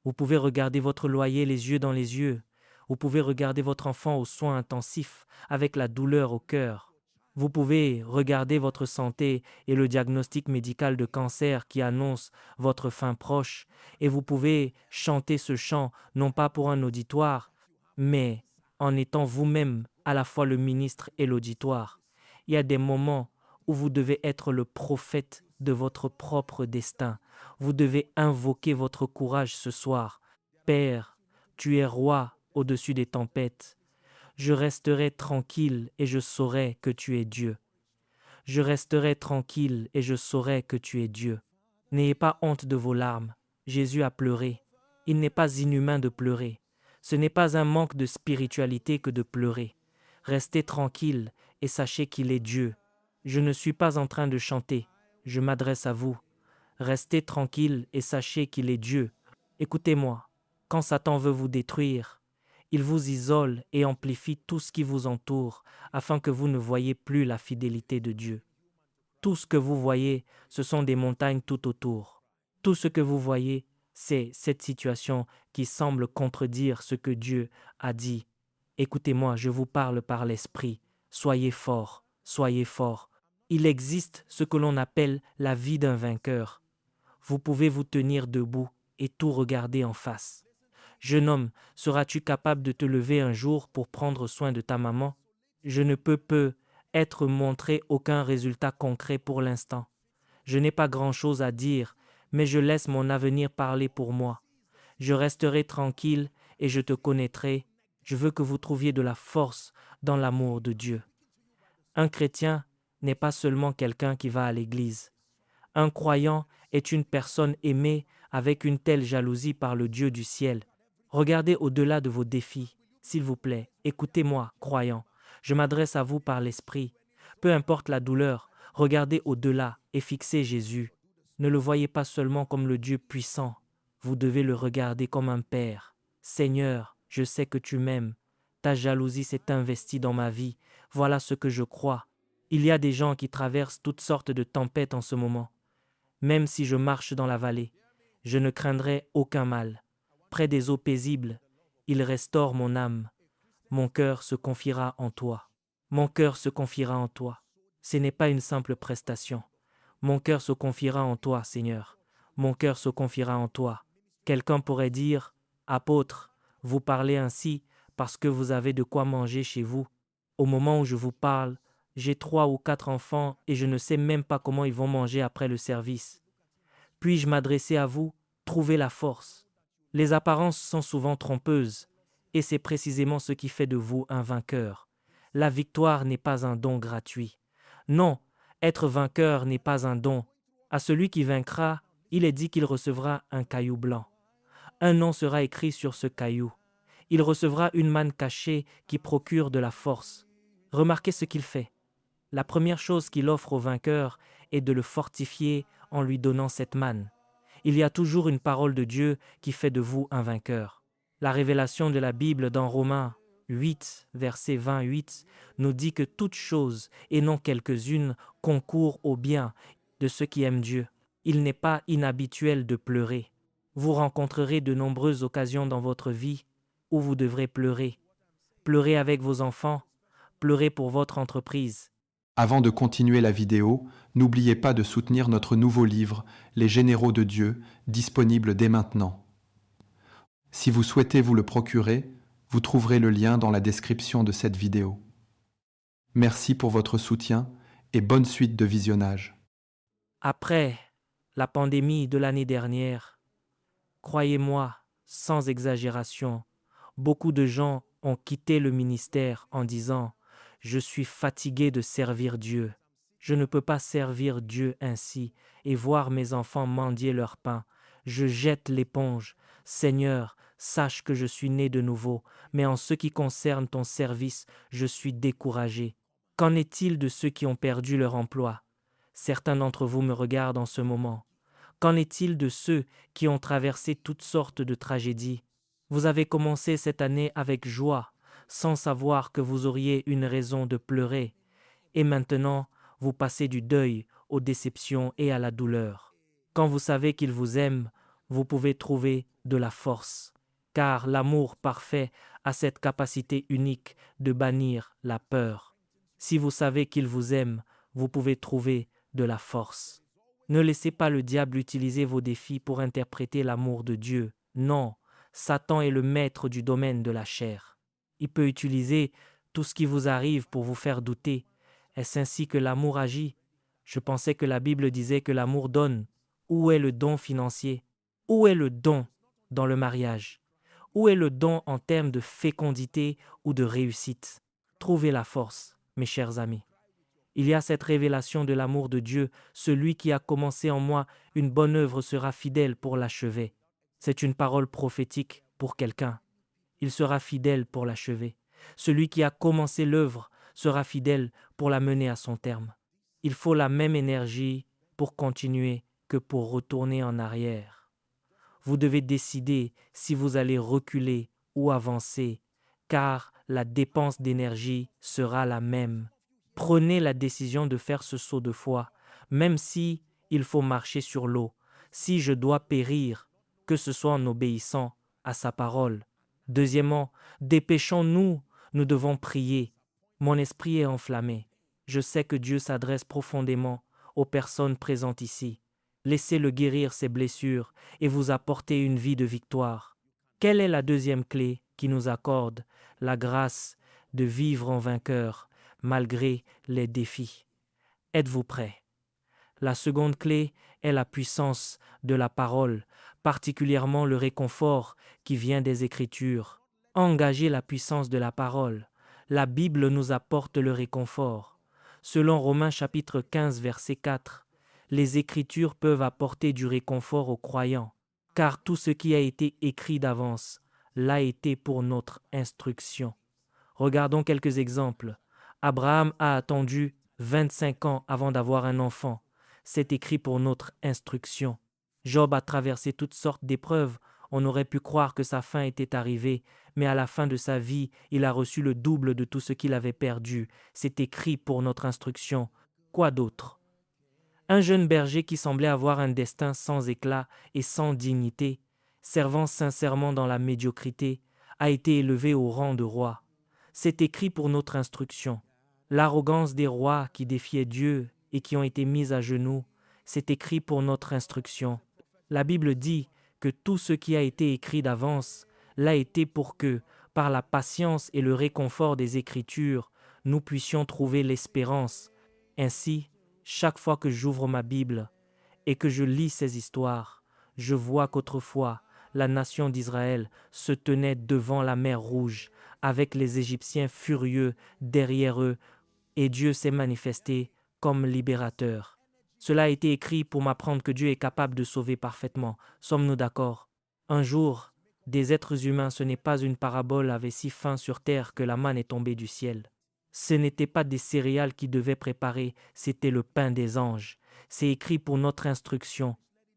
Vous pouvez regarder votre loyer les yeux dans les yeux. Vous pouvez regarder votre enfant aux soins intensifs avec la douleur au cœur. Vous pouvez regarder votre santé et le diagnostic médical de cancer qui annonce votre fin proche, et vous pouvez chanter ce chant non pas pour un auditoire, mais en étant vous-même à la fois le ministre et l'auditoire. Il y a des moments où vous devez être le prophète de votre propre destin. Vous devez invoquer votre courage ce soir. Père, tu es roi au-dessus des tempêtes. Je resterai tranquille et je saurai que tu es Dieu. Je resterai tranquille et je saurai que tu es Dieu. N'ayez pas honte de vos larmes. Jésus a pleuré. Il n'est pas inhumain de pleurer. Ce n'est pas un manque de spiritualité que de pleurer. Restez tranquille et sachez qu'il est Dieu. Je ne suis pas en train de chanter. Je m'adresse à vous. Restez tranquille et sachez qu'il est Dieu. Écoutez-moi. Quand Satan veut vous détruire, il vous isole et amplifie tout ce qui vous entoure afin que vous ne voyiez plus la fidélité de Dieu. Tout ce que vous voyez, ce sont des montagnes tout autour. Tout ce que vous voyez, c'est cette situation qui semble contredire ce que Dieu a dit. Écoutez-moi, je vous parle par l'Esprit. Soyez forts, soyez forts. Il existe ce que l'on appelle la vie d'un vainqueur. Vous pouvez vous tenir debout et tout regarder en face. Jeune homme, seras-tu capable de te lever un jour pour prendre soin de ta maman? Je ne peux être montré aucun résultat concret pour l'instant. Je n'ai pas grand-chose à dire, mais je laisse mon avenir parler pour moi. Je resterai tranquille et je te connaîtrai. Je veux que vous trouviez de la force dans l'amour de Dieu. Un chrétien n'est pas seulement quelqu'un qui va à l'église. Un croyant est une personne aimée avec une telle jalousie par le Dieu du ciel. Regardez au-delà de vos défis. S'il vous plaît, écoutez-moi, croyant. Je m'adresse à vous par l'Esprit. Peu importe la douleur, regardez au-delà et fixez Jésus. Ne le voyez pas seulement comme le Dieu puissant. Vous devez le regarder comme un Père. Seigneur, je sais que tu m'aimes. Ta jalousie s'est investie dans ma vie. Voilà ce que je crois. Il y a des gens qui traversent toutes sortes de tempêtes en ce moment. Même si je marche dans la vallée, je ne craindrai aucun mal. Près des eaux paisibles, il restaure mon âme. Mon cœur se confiera en toi. Mon cœur se confiera en toi. Ce n'est pas une simple prestation. Mon cœur se confiera en toi, Seigneur. Mon cœur se confiera en toi. Quelqu'un pourrait dire, apôtre, vous parlez ainsi parce que vous avez de quoi manger chez vous. Au moment où je vous parle, j'ai 3 ou 4 enfants et je ne sais même pas comment ils vont manger après le service. Puis-je m'adresser à vous? Trouvez la force. Les apparences sont souvent trompeuses et c'est précisément ce qui fait de vous un vainqueur. La victoire n'est pas un don gratuit. Non, être vainqueur n'est pas un don. À celui qui vaincra, il est dit qu'il recevra un caillou blanc. Un nom sera écrit sur ce caillou. Il recevra une manne cachée qui procure de la force. Remarquez ce qu'il fait. La première chose qu'il offre au vainqueur est de le fortifier en lui donnant cette manne. Il y a toujours une parole de Dieu qui fait de vous un vainqueur. La révélation de la Bible dans Romains 8, verset 28, nous dit que toute chose, et non quelques-unes, concourent au bien de ceux qui aiment Dieu. Il n'est pas inhabituel de pleurer. Vous rencontrerez de nombreuses occasions dans votre vie où vous devrez pleurer. Pleurez avec vos enfants, pleurez pour votre entreprise. Avant de continuer la vidéo, n'oubliez pas de soutenir notre nouveau livre, Les Généraux de Dieu, disponible dès maintenant. Si vous souhaitez vous le procurer, vous trouverez le lien dans la description de cette vidéo. Merci pour votre soutien et bonne suite de visionnage. Après la pandémie de l'année dernière, croyez-moi, sans exagération, beaucoup de gens ont quitté le ministère en disant « Je suis fatigué de servir Dieu. Je ne peux pas servir Dieu ainsi et voir mes enfants mendier leur pain. Je jette l'éponge. Seigneur, sache que je suis né de nouveau, mais en ce qui concerne ton service, je suis découragé. Qu'en est-il de ceux qui ont perdu leur emploi? Certains d'entre vous me regardent en ce moment. Qu'en est-il de ceux qui ont traversé toutes sortes de tragédies? Vous avez commencé cette année avec joie, sans savoir que vous auriez une raison de pleurer. Et maintenant, vous passez du deuil aux déceptions et à la douleur. Quand vous savez qu'il vous aime, vous pouvez trouver de la force, car l'amour parfait a cette capacité unique de bannir la peur. Si vous savez qu'il vous aime, vous pouvez trouver de la force. Ne laissez pas le diable utiliser vos défis pour interpréter l'amour de Dieu. Non, Satan est le maître du domaine de la chair. Il peut utiliser tout ce qui vous arrive pour vous faire douter. Est-ce ainsi que l'amour agit? Je pensais que la Bible disait que l'amour donne. Où est le don financier? Où est le don dans le mariage? Où est le don en termes de fécondité ou de réussite? Trouvez la force, mes chers amis. Il y a cette révélation de l'amour de Dieu. Celui qui a commencé en moi une bonne œuvre sera fidèle pour l'achever. C'est une parole prophétique pour quelqu'un. Il sera fidèle pour l'achever. Celui qui a commencé l'œuvre sera fidèle pour la mener à son terme. Il faut la même énergie pour continuer que pour retourner en arrière. Vous devez décider si vous allez reculer ou avancer, car la dépense d'énergie sera la même. Prenez la décision de faire ce saut de foi, même si il faut marcher sur l'eau. Si je dois périr, que ce soit en obéissant à sa parole. Deuxièmement, dépêchons-nous, nous devons prier. Mon esprit est enflammé. Je sais que Dieu s'adresse profondément aux personnes présentes ici. Laissez-le guérir ses blessures et vous apporter une vie de victoire. Quelle est la deuxième clé qui nous accorde la grâce de vivre en vainqueur malgré les défis? Êtes-vous prêts? La seconde clé est la puissance de la parole, particulièrement le réconfort qui vient des Écritures. Engagez la puissance de la parole. La Bible nous apporte le réconfort. Selon Romains chapitre 15, verset 4, les Écritures peuvent apporter du réconfort aux croyants, car tout ce qui a été écrit d'avance l'a été pour notre instruction. Regardons quelques exemples. Abraham a attendu 25 ans avant d'avoir un enfant. C'est écrit pour notre instruction. Job a traversé toutes sortes d'épreuves. On aurait pu croire que sa fin était arrivée, mais à la fin de sa vie, il a reçu le double de tout ce qu'il avait perdu. C'est écrit pour notre instruction. Quoi d'autre? Un jeune berger qui semblait avoir un destin sans éclat et sans dignité, servant sincèrement dans la médiocrité, a été élevé au rang de roi. C'est écrit pour notre instruction. L'arrogance des rois qui défiaient Dieu et qui ont été mis à genoux, c'est écrit pour notre instruction. La Bible dit que tout ce qui a été écrit d'avance l'a été pour que, par la patience et le réconfort des Écritures, nous puissions trouver l'espérance. Ainsi, chaque fois que j'ouvre ma Bible et que je lis ces histoires, je vois qu'autrefois, la nation d'Israël se tenait devant la mer Rouge, avec les Égyptiens furieux derrière eux, et Dieu s'est manifesté comme libérateur. Cela a été écrit pour m'apprendre que Dieu est capable de sauver parfaitement. Sommes-nous d'accord? Un jour, des êtres humains, ce n'est pas une parabole, avaient si faim sur terre que la manne est tombée du ciel. Ce n'était pas des céréales qui devaient préparer, c'était le pain des anges. C'est écrit pour notre instruction.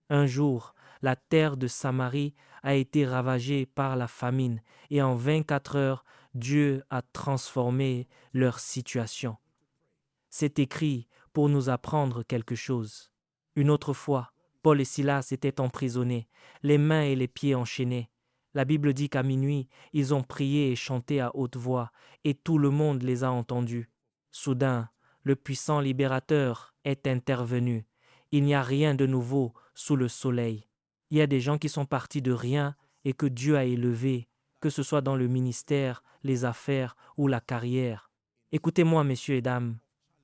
Un jour, la terre de Samarie a été ravagée par la famine et en 24 heures, Dieu a transformé leur situation. C'est écrit pour nous apprendre quelque chose. Une autre fois, Paul et Silas étaient emprisonnés, les mains et les pieds enchaînés. La Bible dit qu'à minuit, ils ont prié et chanté à haute voix, et tout le monde les a entendus. Soudain, le puissant libérateur est intervenu. Il n'y a rien de nouveau sous le soleil. Il y a des gens qui sont partis de rien et que Dieu a élevés, que ce soit dans le ministère, les affaires ou la carrière. Écoutez-moi, messieurs et dames,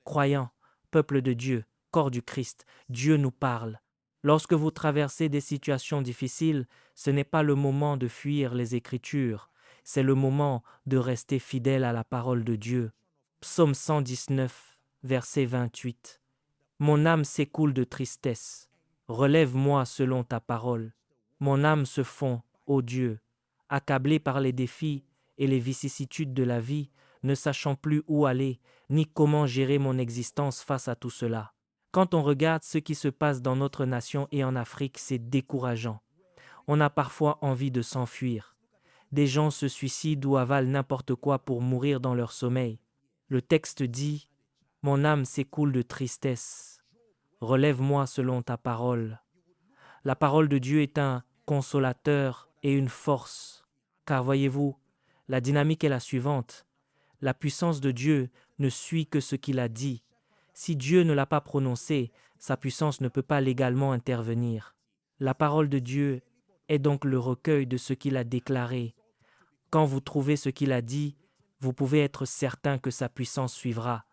croyants, peuple de Dieu, corps du Christ, Dieu nous parle. Lorsque vous traversez des situations difficiles, ce n'est pas le moment de fuir les Écritures, c'est le moment de rester fidèle à la parole de Dieu. Psaume 119, verset 28. Mon âme s'écoule de tristesse. Relève-moi selon ta parole. Mon âme se fond, ô Dieu, accablée par les défis et les vicissitudes de la vie, ne sachant plus où aller, ni comment gérer mon existence face à tout cela. Quand on regarde ce qui se passe dans notre nation et en Afrique, c'est décourageant. On a parfois envie de s'enfuir. Des gens se suicident ou avalent n'importe quoi pour mourir dans leur sommeil. Le texte dit « Mon âme s'écoule de tristesse. Relève-moi selon ta parole. » La parole de Dieu est un consolateur et une force. Car voyez-vous, la dynamique est la suivante. La puissance de Dieu ne suit que ce qu'il a dit. Si Dieu ne l'a pas prononcé, sa puissance ne peut pas légalement intervenir. La parole de Dieu est donc le recueil de ce qu'il a déclaré. Quand vous trouvez ce qu'il a dit, vous pouvez être certain que sa puissance suivra.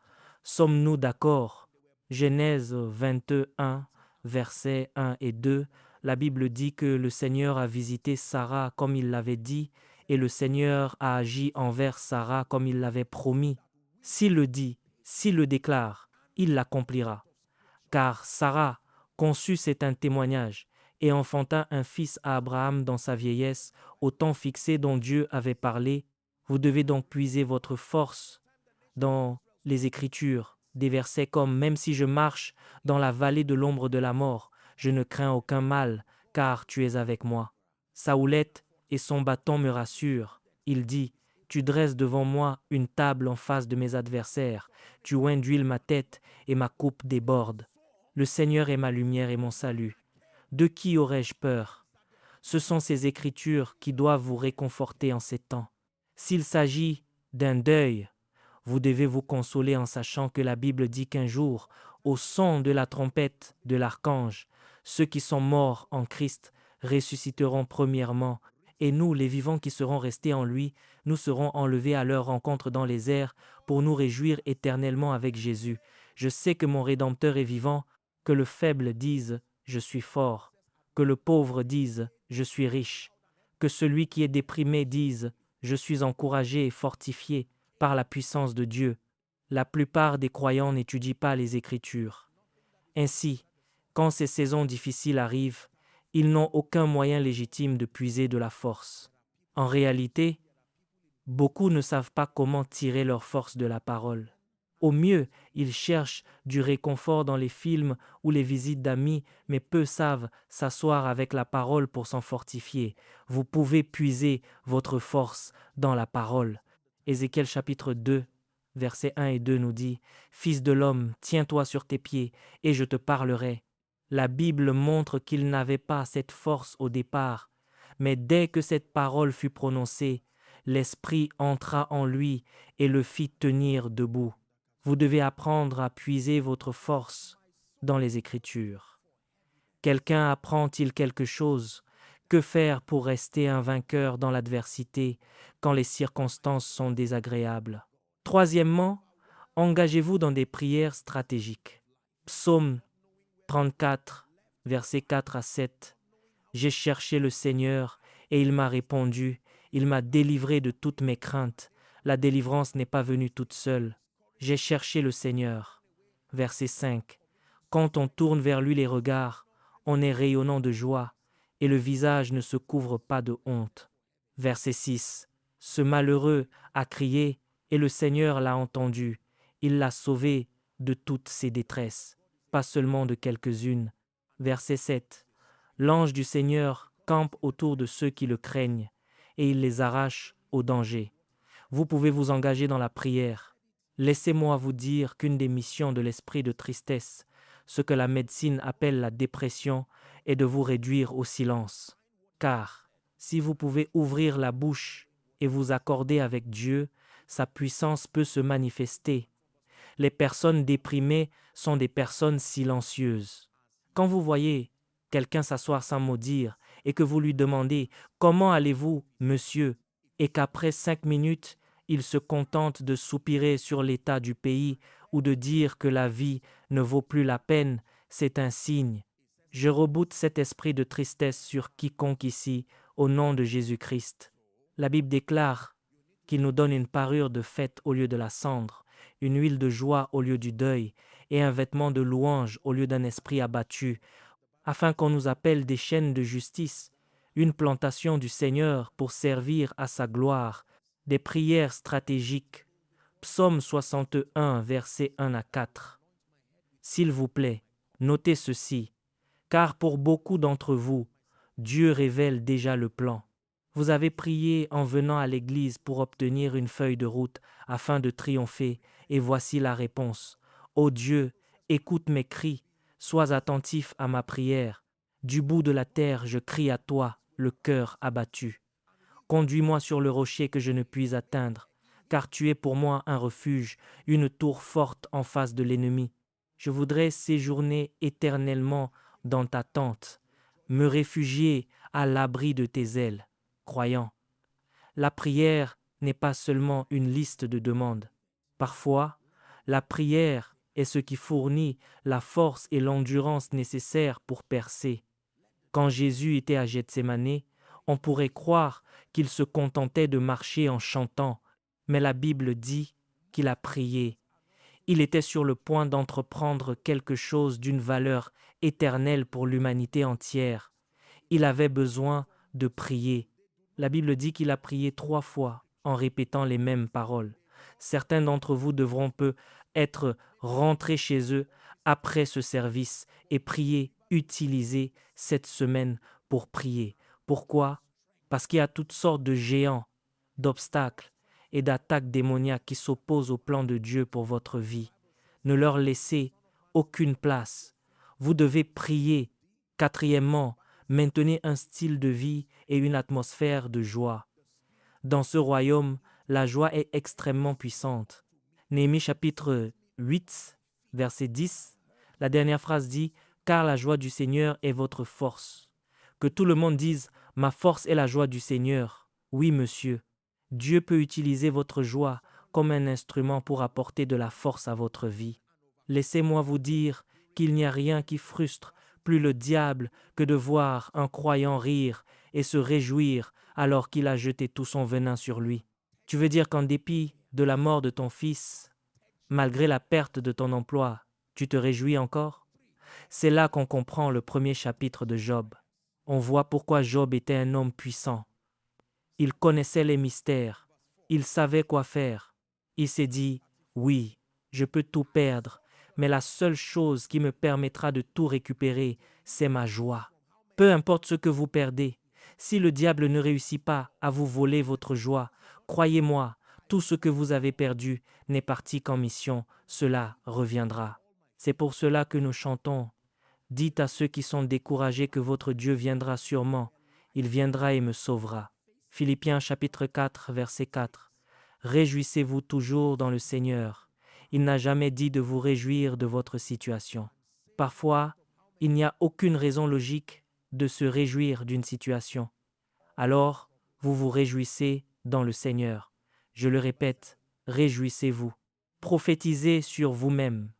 Sommes-nous d'accord? Genèse 21, versets 1 et 2, la Bible dit que le Seigneur a visité Sarah comme il l'avait dit, et le Seigneur a agi envers Sarah comme il l'avait promis. S'il le dit, s'il le déclare, il l'accomplira. Car Sarah conçut, c'est un témoignage, et enfanta un fils à Abraham dans sa vieillesse, au temps fixé dont Dieu avait parlé. Vous devez donc puiser votre force dans les Écritures, des versets comme « Même si je marche dans la vallée de l'ombre de la mort, je ne crains aucun mal, car tu es avec moi. » Sa houlette et son bâton me rassurent. Il dit « Tu dresses devant moi une table en face de mes adversaires, tu oins d'huile ma tête et ma coupe déborde. Le Seigneur est ma lumière et mon salut. De qui aurais-je peur? » Ce sont ces Écritures qui doivent vous réconforter en ces temps. S'il s'agit d'un deuil, vous devez vous consoler en sachant que la Bible dit qu'un jour, au son de la trompette de l'archange, ceux qui sont morts en Christ ressusciteront premièrement, et nous, les vivants qui serons restés en lui, nous serons enlevés à leur rencontre dans les airs pour nous réjouir éternellement avec Jésus. Je sais que mon Rédempteur est vivant, que le faible dise « Je suis fort », que le pauvre dise « Je suis riche », que celui qui est déprimé dise « Je suis encouragé et fortifié » par la puissance de Dieu. La plupart des croyants n'étudient pas les Écritures. Ainsi, quand ces saisons difficiles arrivent, ils n'ont aucun moyen légitime de puiser de la force. En réalité, beaucoup ne savent pas comment tirer leur force de la parole. Au mieux, ils cherchent du réconfort dans les films ou les visites d'amis, mais peu savent s'asseoir avec la parole pour s'en fortifier. Vous pouvez puiser votre force dans la parole. Ézéchiel chapitre 2, versets 1 et 2 nous dit « Fils de l'homme, tiens-toi sur tes pieds, et je te parlerai. » La Bible montre qu'il n'avait pas cette force au départ, mais dès que cette parole fut prononcée, l'Esprit entra en lui et le fit tenir debout. Vous devez apprendre à puiser votre force dans les Écritures. Quelqu'un apprend-il quelque chose? Que faire pour rester un vainqueur dans l'adversité quand les circonstances sont désagréables? Troisièmement, engagez-vous dans des prières stratégiques. Psaume 34, versets 4 à 7. J'ai cherché le Seigneur et il m'a répondu. Il m'a délivré de toutes mes craintes. La délivrance n'est pas venue toute seule. J'ai cherché le Seigneur. Verset 5. Quand on tourne vers lui les regards, on est rayonnant de joie et le visage ne se couvre pas de honte. Verset 6. Ce malheureux a crié et le Seigneur l'a entendu. Il l'a sauvé de toutes ses détresses, pas seulement de quelques-unes. Verset 7. L'ange du Seigneur campe autour de ceux qui le craignent et il les arrache au danger. Vous pouvez vous engager dans la prière. Laissez-moi vous dire qu'une des missions de l'esprit de tristesse, ce que la médecine appelle la dépression, est de vous réduire au silence. Car si vous pouvez ouvrir la bouche et vous accorder avec Dieu, sa puissance peut se manifester. Les personnes déprimées sont des personnes silencieuses. Quand vous voyez quelqu'un s'asseoir sans mot dire et que vous lui demandez « Comment allez-vous, monsieur ?» et qu'après 5 minutes, il se contente de soupirer sur l'état du pays ou de dire que la vie ne vaut plus la peine, c'est un signe. Je reboute cet esprit de tristesse sur quiconque ici, au nom de Jésus-Christ. La Bible déclare qu'il nous donne une parure de fête au lieu de la cendre, une huile de joie au lieu du deuil, et un vêtement de louange au lieu d'un esprit abattu, afin qu'on nous appelle des chaînes de justice, une plantation du Seigneur pour servir à sa gloire, des prières stratégiques. Psaume 61, versets 1 à 4. S'il vous plaît, notez ceci, car pour beaucoup d'entre vous, Dieu révèle déjà le plan. Vous avez prié en venant à l'église pour obtenir une feuille de route afin de triompher, et voici la réponse. Ô Dieu, écoute mes cris, sois attentif à ma prière. Du bout de la terre, je crie à toi. le cœur abattu. Conduis-moi sur le rocher que je ne puis atteindre, car tu es pour moi un refuge, une tour forte en face de l'ennemi. Je voudrais séjourner éternellement dans ta tente, me réfugier à l'abri de tes ailes. Croyant, la prière n'est pas seulement une liste de demandes. Parfois, la prière est ce qui fournit la force et l'endurance nécessaires pour percer. Quand Jésus était à Gethsémani, on pourrait croire qu'il se contentait de marcher en chantant, mais la Bible dit qu'il a prié. Il était sur le point d'entreprendre quelque chose d'une valeur éternelle pour l'humanité entière. Il avait besoin de prier. La Bible dit qu'il a prié 3 fois en répétant les mêmes paroles. Certains d'entre vous devront peut être rentrés chez eux après ce service et prier, utiliser cette semaine pour prier. Pourquoi? Parce qu'il y a toutes sortes de géants, d'obstacles et d'attaques démoniaques qui s'opposent au plan de Dieu pour votre vie. Ne leur laissez aucune place. Vous devez prier. Quatrièmement, maintenez un style de vie et une atmosphère de joie. Dans ce royaume, la joie est extrêmement puissante. Néhémie chapitre 8, verset 10, la dernière phrase dit « Car la joie du Seigneur est votre force ». Que tout le monde dise « Ma force est la joie du Seigneur ». Oui, monsieur, Dieu peut utiliser votre joie comme un instrument pour apporter de la force à votre vie. Laissez-moi vous dire qu'il n'y a rien qui frustre plus le diable que de voir un croyant rire et se réjouir alors qu'il a jeté tout son venin sur lui. Tu veux dire qu'en dépit de la mort de ton fils, malgré la perte de ton emploi, tu te réjouis encore? C'est là qu'on comprend le premier chapitre de Job. On voit pourquoi Job était un homme puissant. Il connaissait les mystères, il savait quoi faire. Il s'est dit, oui, je peux tout perdre, mais la seule chose qui me permettra de tout récupérer, c'est ma joie. Peu importe ce que vous perdez, si le diable ne réussit pas à vous voler votre joie, croyez-moi, tout ce que vous avez perdu n'est parti qu'en mission, cela reviendra. C'est pour cela que nous chantons. Dites à ceux qui sont découragés que votre Dieu viendra sûrement, il viendra et me sauvera. Philippiens chapitre 4, verset 4. Réjouissez-vous toujours dans le Seigneur. Il n'a jamais dit de vous réjouir de votre situation. Parfois, il n'y a aucune raison logique de se réjouir d'une situation. Alors, vous vous réjouissez dans le Seigneur. Je le répète, réjouissez-vous. Prophétisez sur vous-même.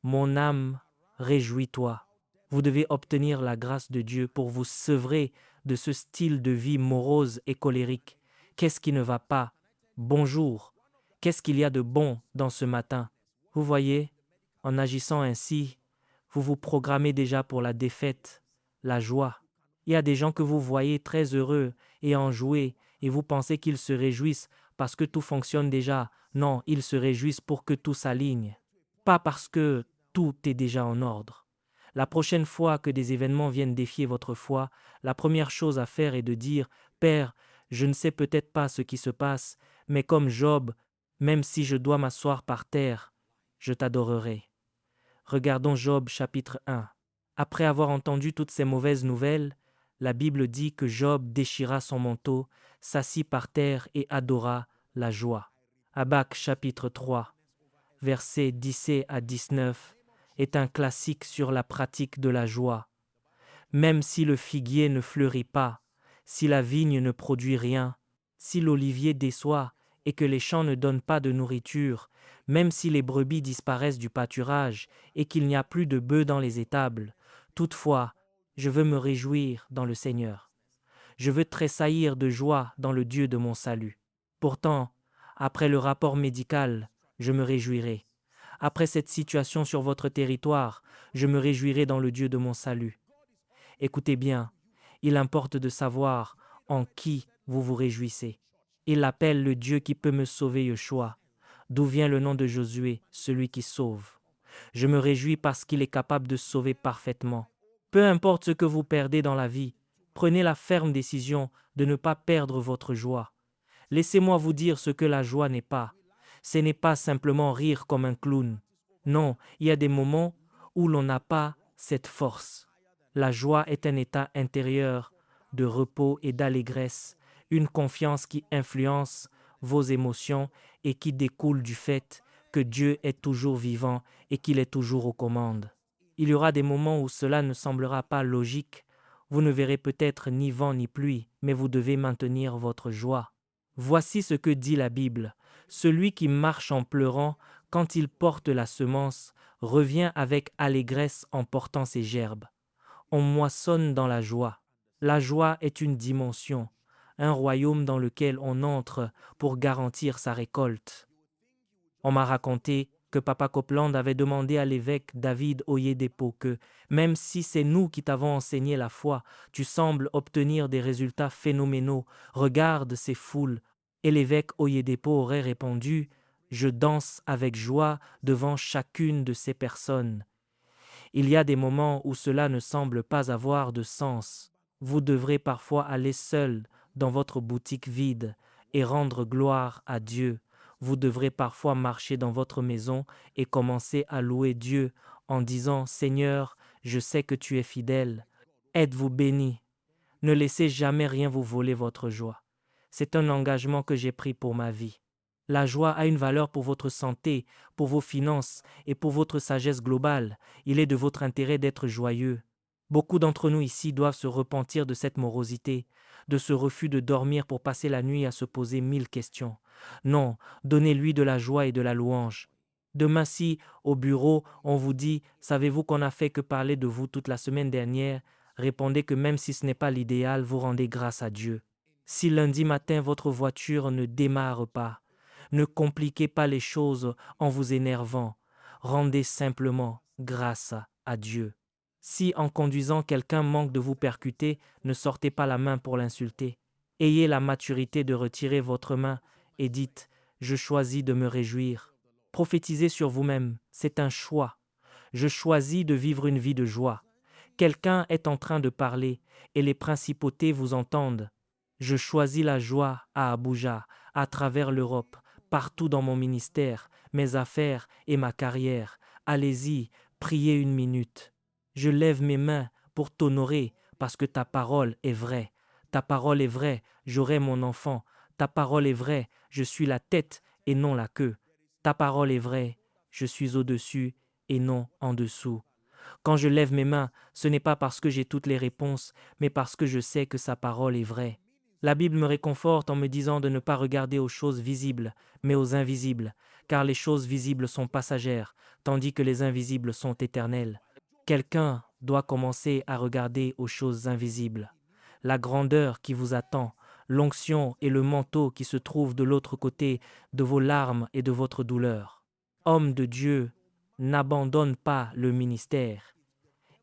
Mon âme, réjouis-toi. Vous devez obtenir la grâce de Dieu pour vous sevrer de ce style de vie morose et colérique. Qu'est-ce qui ne va pas? Bonjour. Qu'est-ce qu'il y a de bon dans ce matin? Vous voyez, en agissant ainsi, vous vous programmez déjà pour la défaite, la joie. Il y a des gens que vous voyez très heureux et enjoués et vous pensez qu'ils se réjouissent parce que tout fonctionne déjà. Non, ils se réjouissent pour que tout s'aligne. Pas parce que tout est déjà en ordre. La prochaine fois que des événements viennent défier votre foi, la première chose à faire est de dire « Père, je ne sais peut-être pas ce qui se passe, mais comme Job, même si je dois m'asseoir par terre, je t'adorerai. » Regardons Job chapitre 1. Après avoir entendu toutes ces mauvaises nouvelles, la Bible dit que Job déchira son manteau, s'assit par terre et adora la joie. Habac chapitre 3, versets 17 à 19, est un classique sur la pratique de la joie. Même si le figuier ne fleurit pas, si la vigne ne produit rien, si l'olivier déçoit et que les champs ne donnent pas de nourriture, même si les brebis disparaissent du pâturage et qu'il n'y a plus de bœufs dans les étables, toutefois, je veux me réjouir dans le Seigneur. Je veux tressaillir de joie dans le Dieu de mon salut. Pourtant, après le rapport médical, je me réjouirai. Après cette situation sur votre territoire, je me réjouirai dans le Dieu de mon salut. Écoutez bien, il importe de savoir en qui vous vous réjouissez. Il appelle le Dieu qui peut me sauver, Yeshua, d'où vient le nom de Josué, celui qui sauve. Je me réjouis parce qu'il est capable de sauver parfaitement. Peu importe ce que vous perdez dans la vie, prenez la ferme décision de ne pas perdre votre joie. Laissez-moi vous dire ce que la joie n'est pas. Ce n'est pas simplement rire comme un clown. Non, il y a des moments où l'on n'a pas cette force. La joie est un état intérieur de repos et d'allégresse, une confiance qui influence vos émotions et qui découle du fait que Dieu est toujours vivant et qu'il est toujours aux commandes. Il y aura des moments où cela ne semblera pas logique. Vous ne verrez peut-être ni vent ni pluie, mais vous devez maintenir votre joie. Voici ce que dit la Bible. Celui qui marche en pleurant, quand il porte la semence, revient avec allégresse en portant ses gerbes. On moissonne dans la joie. La joie est une dimension, un royaume dans lequel on entre pour garantir sa récolte. On m'a raconté que Papa Copeland avait demandé à l'évêque David Oyedepo que, même si c'est nous qui t'avons enseigné la foi, tu sembles obtenir des résultats phénoménaux, regarde ces foules. Et l'évêque Oyedepo aurait répondu « Je danse avec joie devant chacune de ces personnes ». Il y a des moments où cela ne semble pas avoir de sens. Vous devrez parfois aller seul dans votre boutique vide et rendre gloire à Dieu. Vous devrez parfois marcher dans votre maison et commencer à louer Dieu en disant « Seigneur, je sais que tu es fidèle. Êtes-vous béni. Ne laissez jamais rien vous voler votre joie. C'est un engagement que j'ai pris pour ma vie. La joie a une valeur pour votre santé, pour vos finances et pour votre sagesse globale. Il est de votre intérêt d'être joyeux. Beaucoup d'entre nous ici doivent se repentir de cette morosité, de ce refus de dormir pour passer la nuit à se poser 1000 questions. Non, donnez-lui de la joie et de la louange. Demain, si, au bureau, on vous dit « Savez-vous qu'on n'a fait que parler de vous toute la semaine dernière ?» Répondez que même si ce n'est pas l'idéal, vous rendez grâce à Dieu. Si lundi matin votre voiture ne démarre pas, ne compliquez pas les choses en vous énervant. Rendez simplement grâce à Dieu. Si en conduisant quelqu'un manque de vous percuter, ne sortez pas la main pour l'insulter. Ayez la maturité de retirer votre main et dites « Je choisis de me réjouir ». Prophétisez sur vous-même, c'est un choix. Je choisis de vivre une vie de joie. Quelqu'un est en train de parler et les principautés vous entendent. Je choisis la joie à Abuja, à travers l'Europe, partout dans mon ministère, mes affaires et ma carrière. Allez-y, priez 1 minute. Je lève mes mains pour t'honorer parce que ta parole est vraie. Ta parole est vraie, j'aurai mon enfant. Ta parole est vraie, je suis la tête et non la queue. Ta parole est vraie, je suis au-dessus et non en dessous. Quand je lève mes mains, ce n'est pas parce que j'ai toutes les réponses, mais parce que je sais que sa parole est vraie. La Bible me réconforte en me disant de ne pas regarder aux choses visibles, mais aux invisibles, car les choses visibles sont passagères, tandis que les invisibles sont éternelles. Quelqu'un doit commencer à regarder aux choses invisibles. La grandeur qui vous attend, l'onction et le manteau qui se trouvent de l'autre côté de vos larmes et de votre douleur. Homme de Dieu, n'abandonne pas le ministère.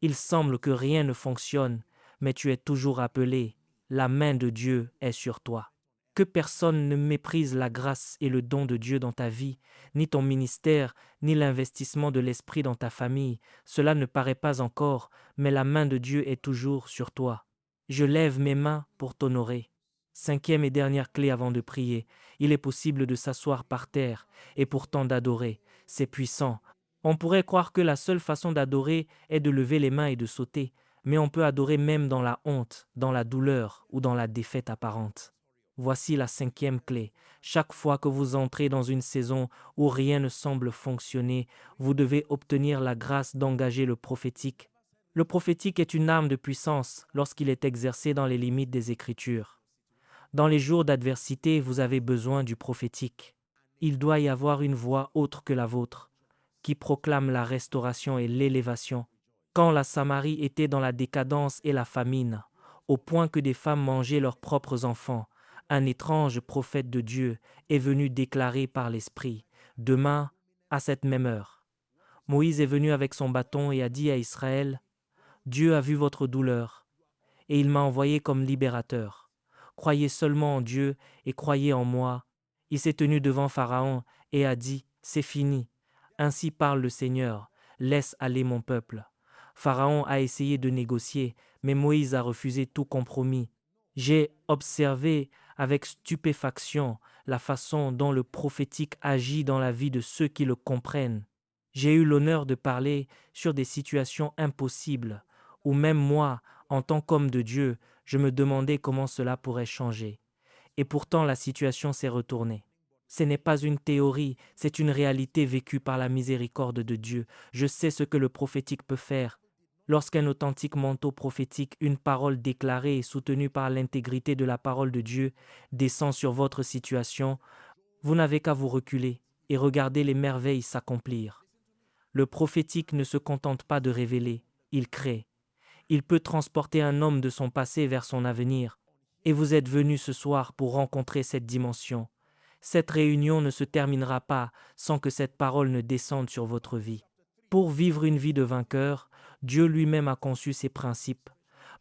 Il semble que rien ne fonctionne, mais tu es toujours appelé. La main de Dieu est sur toi. Que personne ne méprise la grâce et le don de Dieu dans ta vie, ni ton ministère, ni l'investissement de l'Esprit dans ta famille. Cela ne paraît pas encore, mais la main de Dieu est toujours sur toi. Je lève mes mains pour t'honorer. 5e et dernière clé avant de prier. Il est possible de s'asseoir par terre et pourtant d'adorer. C'est puissant. On pourrait croire que la seule façon d'adorer est de lever les mains et de sauter, mais on peut adorer même dans la honte, dans la douleur ou dans la défaite apparente. Voici la 5e clé. Chaque fois que vous entrez dans une saison où rien ne semble fonctionner, vous devez obtenir la grâce d'engager le prophétique. Le prophétique est une arme de puissance lorsqu'il est exercé dans les limites des Écritures. Dans les jours d'adversité, vous avez besoin du prophétique. Il doit y avoir une voix autre que la vôtre, qui proclame la restauration et l'élévation. Quand la Samarie était dans la décadence et la famine, au point que des femmes mangeaient leurs propres enfants, un étrange prophète de Dieu est venu déclarer par l'Esprit, « Demain, à cette même heure. » Moïse est venu avec son bâton et a dit à Israël, « Dieu a vu votre douleur, et il m'a envoyé comme libérateur. Croyez seulement en Dieu et croyez en moi. » Il s'est tenu devant Pharaon et a dit, « C'est fini. Ainsi parle le Seigneur, laisse aller mon peuple. » Pharaon a essayé de négocier, mais Moïse a refusé tout compromis. J'ai observé avec stupéfaction la façon dont le prophétique agit dans la vie de ceux qui le comprennent. J'ai eu l'honneur de parler sur des situations impossibles, où même moi, en tant qu'homme de Dieu, Je me demandais comment cela pourrait changer. Et pourtant, la situation s'est retournée. Ce n'est pas une théorie, c'est une réalité vécue par la miséricorde de Dieu. Je sais ce que le prophétique peut faire. Lorsqu'un authentique manteau prophétique, une parole déclarée et soutenue par l'intégrité de la parole de Dieu, descend sur votre situation, vous n'avez qu'à vous reculer et regarder les merveilles s'accomplir. Le prophétique ne se contente pas de révéler, il crée. Il peut transporter un homme de son passé vers son avenir. Et vous êtes venus ce soir pour rencontrer cette dimension. Cette réunion ne se terminera pas sans que cette parole ne descende sur votre vie. Pour vivre une vie de vainqueur, Dieu lui-même a conçu ses principes.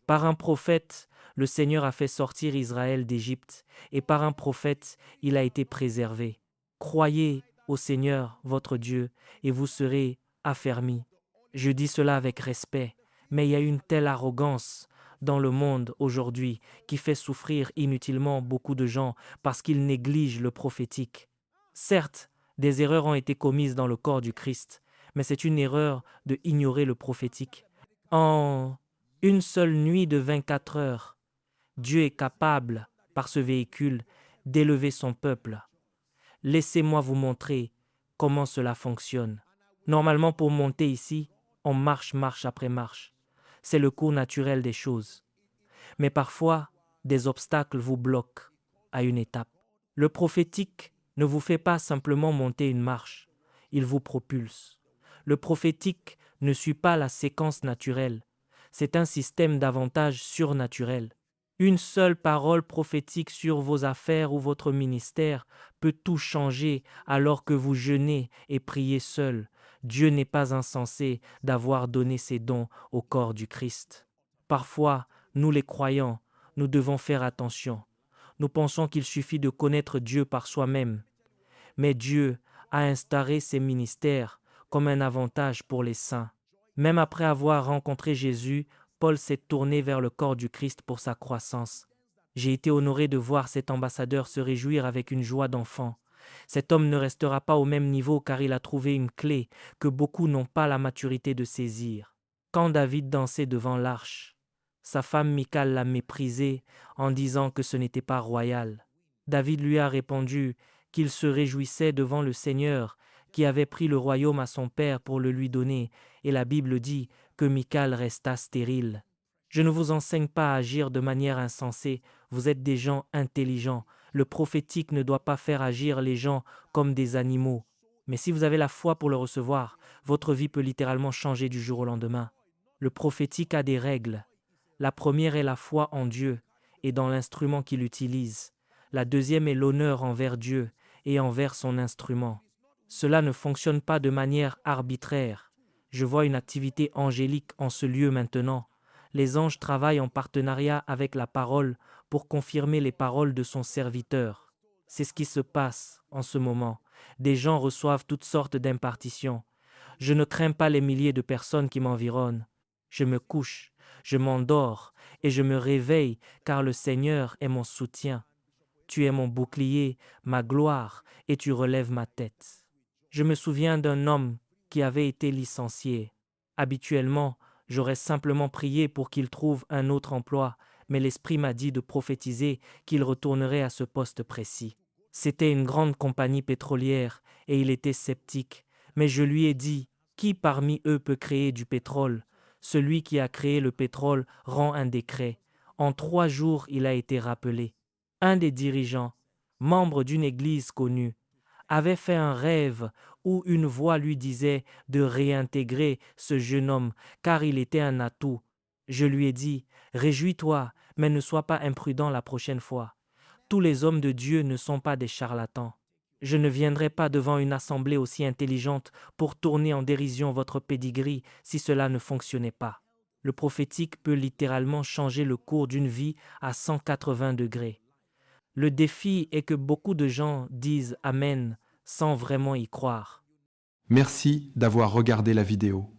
Par un prophète, le Seigneur a fait sortir Israël d'Égypte, et par un prophète, il a été préservé. Croyez au Seigneur, votre Dieu, et vous serez affermis. Je dis cela avec respect, mais il y a une telle arrogance dans le monde aujourd'hui qui fait souffrir inutilement beaucoup de gens parce qu'ils négligent le prophétique. Certes, des erreurs ont été commises dans le corps du Christ, mais c'est une erreur de ignorer le prophétique. En une seule nuit de 24 heures, Dieu est capable, par ce véhicule, d'élever son peuple. Laissez-moi vous montrer comment cela fonctionne. Normalement, pour monter ici, on marche marche après marche. C'est le cours naturel des choses. Mais parfois, des obstacles vous bloquent à une étape. Le prophétique ne vous fait pas simplement monter une marche, il vous propulse. Le prophétique ne suit pas la séquence naturelle, c'est un système d'avantages surnaturels. Une seule parole prophétique sur vos affaires ou votre ministère peut tout changer alors que vous jeûnez et priez seul. Dieu n'est pas insensé d'avoir donné ses dons au corps du Christ. Parfois, nous les croyants, nous devons faire attention. Nous pensons qu'il suffit de connaître Dieu par soi-même. Mais Dieu a instauré ses ministères comme un avantage pour les saints. Même après avoir rencontré Jésus, Paul s'est tourné vers le corps du Christ pour sa croissance. J'ai été honoré de voir cet ambassadeur se réjouir avec une joie d'enfant. Cet homme ne restera pas au même niveau car il a trouvé une clé que beaucoup n'ont pas la maturité de saisir. Quand David dansait devant l'arche, sa femme Michal l'a méprisé en disant que ce n'était pas royal. David lui a répondu qu'il se réjouissait devant le Seigneur qui avait pris le royaume à son père pour le lui donner, et la Bible dit que Michal resta stérile. Je ne vous enseigne pas à agir de manière insensée, vous êtes des gens intelligents. Le prophétique ne doit pas faire agir les gens comme des animaux. Mais si vous avez la foi pour le recevoir, votre vie peut littéralement changer du jour au lendemain. Le prophétique a des règles. La première est la foi en Dieu et dans l'instrument qu'il utilise. La deuxième est l'honneur envers Dieu et envers son instrument. Cela ne fonctionne pas de manière arbitraire. Je vois une activité angélique en ce lieu maintenant. Les anges travaillent en partenariat avec la parole pour confirmer les paroles de son serviteur. C'est ce qui se passe en ce moment. Des gens reçoivent toutes sortes d'impartitions. Je ne crains pas les milliers de personnes qui m'environnent. Je me couche, je m'endors et je me réveille car le Seigneur est mon soutien. Tu es mon bouclier, ma gloire, et tu relèves ma tête. Je me souviens d'un homme qui avait été licencié. Habituellement, j'aurais simplement prié pour qu'il trouve un autre emploi, mais l'Esprit m'a dit de prophétiser qu'il retournerait à ce poste précis. C'était une grande compagnie pétrolière et il était sceptique, mais je lui ai dit « Qui parmi eux peut créer du pétrole ?» Celui qui a créé le pétrole rend un décret. En 3 jours, il a été rappelé. Un des dirigeants, membre d'une église connue, avait fait un rêve où une voix lui disait de réintégrer ce jeune homme car il était un atout. Je lui ai dit « Réjouis-toi, mais ne sois pas imprudent la prochaine fois. Tous les hommes de Dieu ne sont pas des charlatans. Je ne viendrai pas devant une assemblée aussi intelligente pour tourner en dérision votre pédigree si cela ne fonctionnait pas. Le prophétique peut littéralement changer le cours d'une vie à 180 degrés. Le défi est que beaucoup de gens disent « Amen » sans vraiment y croire. Merci d'avoir regardé la vidéo.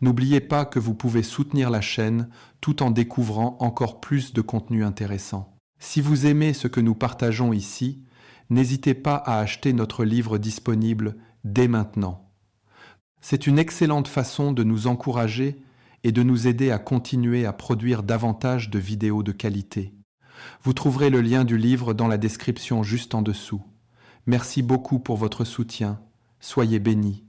N'oubliez pas que vous pouvez soutenir la chaîne tout en découvrant encore plus de contenu intéressant. Si vous aimez ce que nous partageons ici, n'hésitez pas à acheter notre livre disponible dès maintenant. C'est une excellente façon de nous encourager et de nous aider à continuer à produire davantage de vidéos de qualité. Vous trouverez le lien du livre dans la description juste en dessous. Merci beaucoup pour votre soutien. Soyez bénis.